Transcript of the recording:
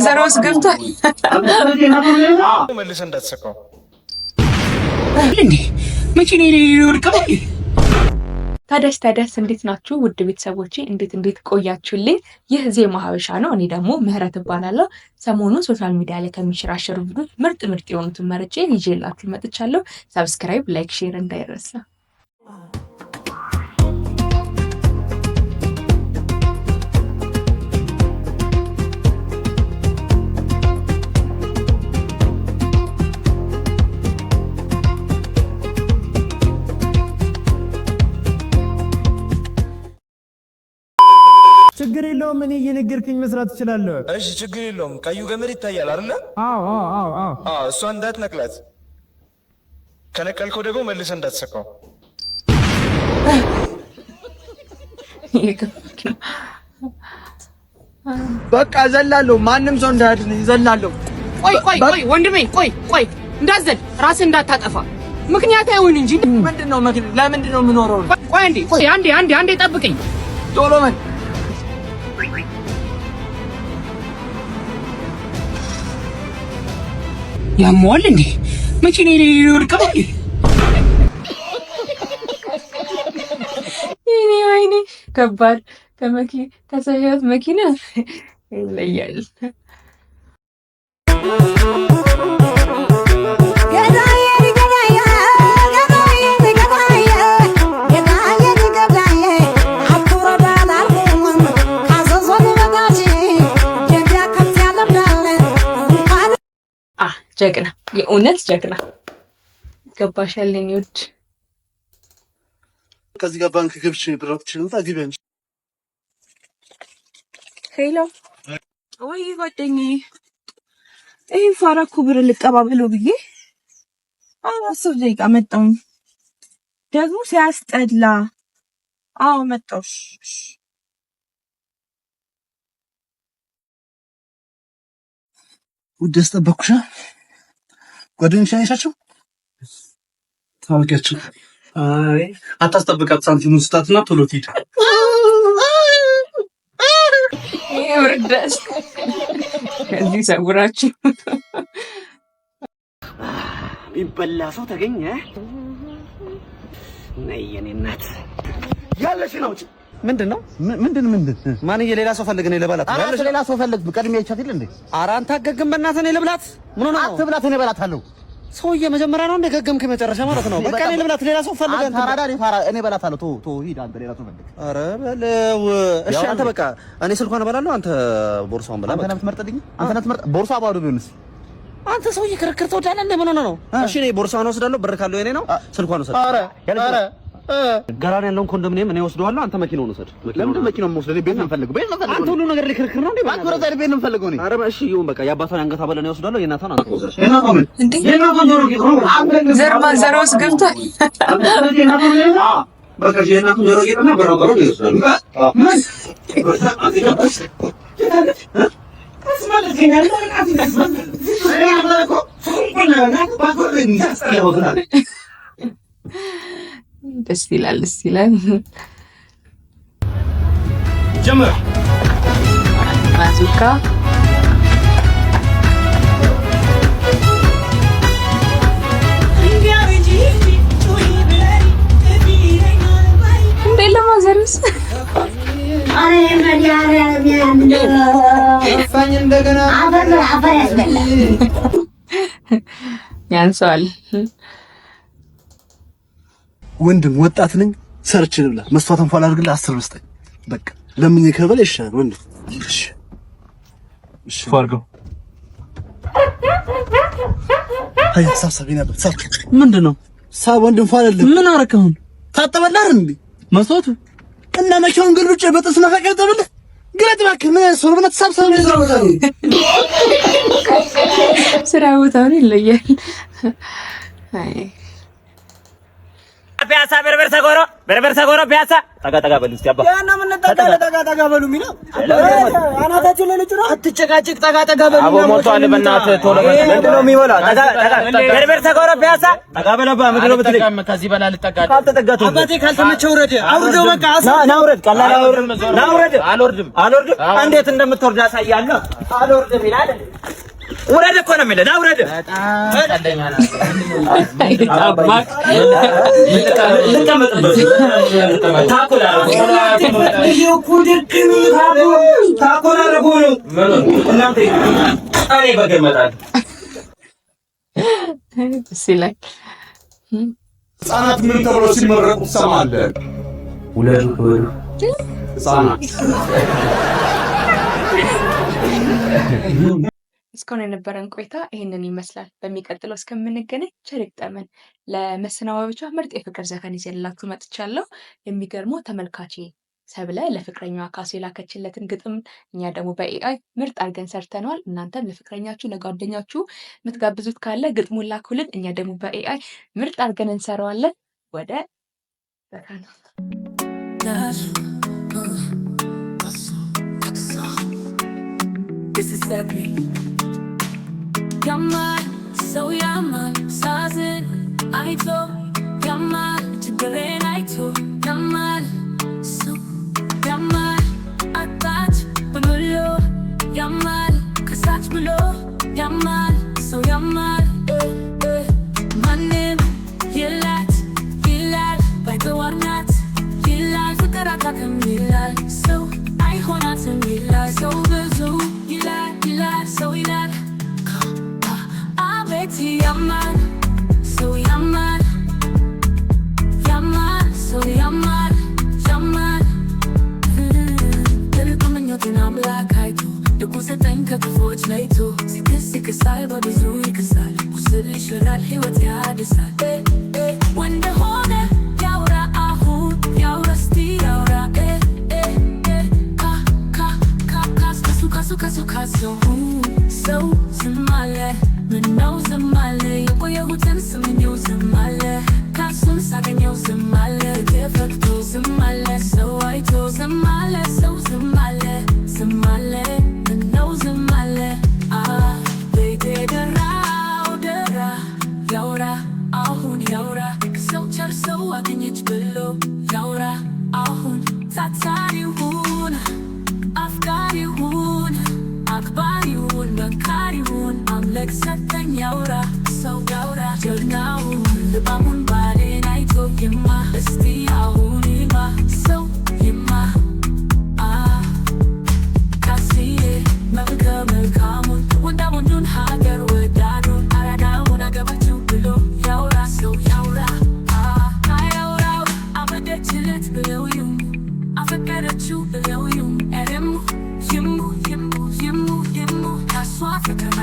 ዘሮስ ገብቷል። መልሰህ እንዳትሰካው እንዴ መኪኔ ይወርቀው። ታዲያስ እንዴት ናችሁ ውድ ቤተሰቦቼ? እንዴት ቆያችሁልኝ? ይህ ዜማ ሀበሻ ነው። እኔ ደግሞ ምህረት እባላለሁ። ሰሞኑን ሶሻል ሚዲያ ላይ ከሚሽራሸሩ ቪዲዮች ምርጥ የሆኑትን መርጬ ይዤላችሁ መጥቻለሁ። ሰብስክራይብ፣ ላይክ፣ ሼር እንዳይረሳ። ችግር የለውም። እኔ እየነገርኩኝ መስራት እችላለሁ። እሺ ችግር የለውም። ቀዩ ገመድ ይታያል አይደለ? አዎ። እሷ እንዳትነቅላት። ከነቀልከው ደግሞ መልሰህ እንዳትሰካው። በቃ ዘላለሁ። ማንም ሰው እንዳያድነኝ ዘላለሁ። ቆይ ወንድሜ፣ ቆይ እንዳትዘል፣ ራስህ እንዳታጠፋ ምክንያት አይሁን እንጂ። ምንድነው? ለምንድን ነው የምኖረው? ቆይ አንዴ ጠብቀኝ። ቶሎ በል። ያሟል እንዴ መኪኔ ይወርቀው። ወይኔ ከባድ ከሰው ህይወት መኪና ይለያል። ጀግና፣ የእውነት ጀግና። ገባሻል የኔ ውድ። ከዚህ ጋር ባንክ ገብቼ ብራችን ታግቢ አንቺ። ሄሎ ወይ ጓደኛዬ፣ ይሄን ፋራ እኮ ብር ልቀባበለው ብዬ 10 ደቂቃ መጣሁኝ። ደግሞ ሲያስጠላ። አዎ መጣሁ። ውድ ያስጠበቅኩሻ ጓደኞች አይሻቸው ታውቂያቸው? አይ አታስጠብቃት። ሳንቲሙን ስጣትና ቶሎ ትሂድ። ይወርዳስ ከዚህ ሰውራችሁ ቢበላ ሰው ተገኘ። ነይ የኔ እናት ያለሽ ነው። ምንድነው? ምንድን ማንዬ ሌላ ሰው ፈልግ ነው ለባላት። አራስ ሌላ ሰው ፈልግ ቀድሜ ይቻት ይል እንዴ? ኧረ አንተ አገግም በእናትህ ነው ለብላት። ምን ሆነ ነው? አትብላት፣ እኔ እበላታለሁ። ሰውዬ መጀመሪያ ነው እንደገገምክ መጨረሻ ማለት ነው። በቃ እኔ ለብላት፣ ሌላ ሰው ፈልግ። አንተ ታራዳሪ ፋራ፣ እኔ እበላታለሁ። ቶ ሂድ አንተ ሌላ ሰው ፈልግ። ኧረ በለው እሺ። አንተ በቃ እኔ ስልኳን እበላለሁ፣ አንተ ቦርሳውን በላ። አንተ ነህ የምትመርጥልኝ? አንተ ነህ የምትመርጥ። ቦርሳ ባዶ ቢሆንስ? አንተ ሰውዬ ክርክር ትወዳለህ እንዴ? ምን ሆነ ነው? እሺ እኔ ቦርሳውን ወስዳለሁ፣ ብር ካለው የኔ ነው። ስልኳን ወስድ። ኧረ ጋራን ያለውን ኮንዶሚኒየም እኔ ወስደዋለሁ። አንተ መኪናውን ወሰድ። ለምን መኪናውን ወስደህ? ቤት ነው የምፈልገው። አንተ ሁሉ ነገር ላይ ክርክር ነው እንዴ? ባክሮታ ቤት ነው የምፈልገው እኔ። ኧረ እሺ ይሁን በቃ። የአባቷን አንገት አበለ ነው ወስደዋለሁ። የእናቷን አንተ ወስደሽ ዘሮስ ገብቷል። በቃ የእናቱን ጆሮ ጌጥና በረበሮ ነው ይወስዳሉ። ደስ ይላል። ጀምር ባዙካ እንዴ ለማዘርስ እንደገና ያንሰዋል። ወንድም ወጣት ነኝ፣ ሰርች ልብላ። መስዋዕት እንኳን አድርግልህ 10 ብር ስጠኝ። በቃ ለምን ይከበል ይሻላል ወንድም። እሺ ፋርገው አይ ሳብሳቢ ነበር። ሳብ ምንድነው? ሳብ ወንድም ፋለል ምን አረከውን? ታጠበላህ እንዴ መስዋዕቱ እና መቼውን ግልብጭ በጥስ መፈቀር ተብለ ግረት እባክህ። ምን ሰው ነው ተሳብሰብ ነው ይዘራው ስራ ቦታውን ይለያል። አይ ፒያሳ በርበር ሰጎሮ ፒያሳ ጠጋ በሉ እስቲ አባ ያና ምን ጠጋ በሉ ሚለው አናታችሁ ላይ ልጅ ነው አትጨቃጭቅ ጠጋ በሉ አቦ ሞቷል በእናትህ ቶሎ ምንድነው የሚበላ በርበር ሰጎሮ ፒያሳ ጠጋ በለባ ምንድነው ብትለኝ ከዚህ በላ ልጠጋ ካልተጠጋቱ አባቴ ካልተመቸው ወረደ አውርደው በቃ ናውረድ ቀላል ናውረድ አልወርድም እንዴት እንደምትወርድ አሳያለሁ አልወርድም ይላል ወረደ እኮ ነው የሚለው ናውረድ ቀደኛ ነው ህጻናት ምን ተብሎ ሲመረቁ ትሰማለህ? ውለዱ ክበዱ ህጻናት እስካሁን የነበረን ቆይታ ይህንን ይመስላል። በሚቀጥለው እስከምንገናኝ ቸር ይግጠመን። ለመሰናበቻ ምርጥ የፍቅር ዘፈን ይዤላችሁ መጥቻለሁ። የሚገርመው ተመልካቼ ሰብለ ለፍቅረኛዋ ካሱ የላከችለትን ግጥም እኛ ደግሞ በኤአይ ምርጥ አድርገን ሰርተነዋል። እናንተም ለፍቅረኛችሁ ለጓደኛችሁ የምትጋብዙት ካለ ግጥሙን ላኩልን። እኛ ደግሞ በኤአይ ምርጥ አድርገን እንሰራዋለን። ወደ ዘፈኑ ያማል ሰው ያማል ሳዝን አይቶ ያማል ችግሬን አይቶ ያማል ሰው ያማል አጣች ብሎ ያማል ከሳች ብሎ ያማል ሰው ያማል ማንም ይላት ይላል ባይተዋር ናት ይላል ፍቅር አታውቅም ይላል ሰው አይሆናትም ይላል ሰው ብዙ ይላል ሰው ይላል ያማል ሰው ያማል ሰው ያማል ትልቁ ምኞትን አምላክ አይቶ ልቡ ሰጠኝ ከክፎች ለይቶ ሲክስ ይክሳል በብዙ ይክሳል ቁስል ይሽራል ሕይወት ያድሳል ወንድ ሆነ ያውራ አሁን ያውራ እስቲ ያውራ ካሱ ሰው ዝም አለ ምነው ዝም አለ የቆየሁትን ስምኜው ዝም አለ ካሱን ሳገኘው ዝም አለ ተፈክቶ ዝም አለ ሰው አይቶ ዝም አለ ሰው ዝም አለ ምነው ዝም አለ ቤቴ ደራው ደራ ያውራ አሁን ያውራ ሰው ቸር ሰው አገኘች ብሎ ያውራ አሁን ታታሪውን አፍቃሪውን አክባሪውን መካሪውን አምላክ ሰጠኝ ያውራ ሰው ያውራ ጀግናውን ልባሙን ባሌን አይቶ ይማ እስቲ አሁን ይማ ሰው ይማ ካስዬ መልካሙን ወንዳሙን ሀገር ወዳዱን አራዳውን አገባችው ብሎ ያውራ ሰው ያውራ አያውራው አበደችለት ብለው ይሙ አፈቀረችው ብለው ይሙ ኤረሙ ይሙ ካሷ ፍቅር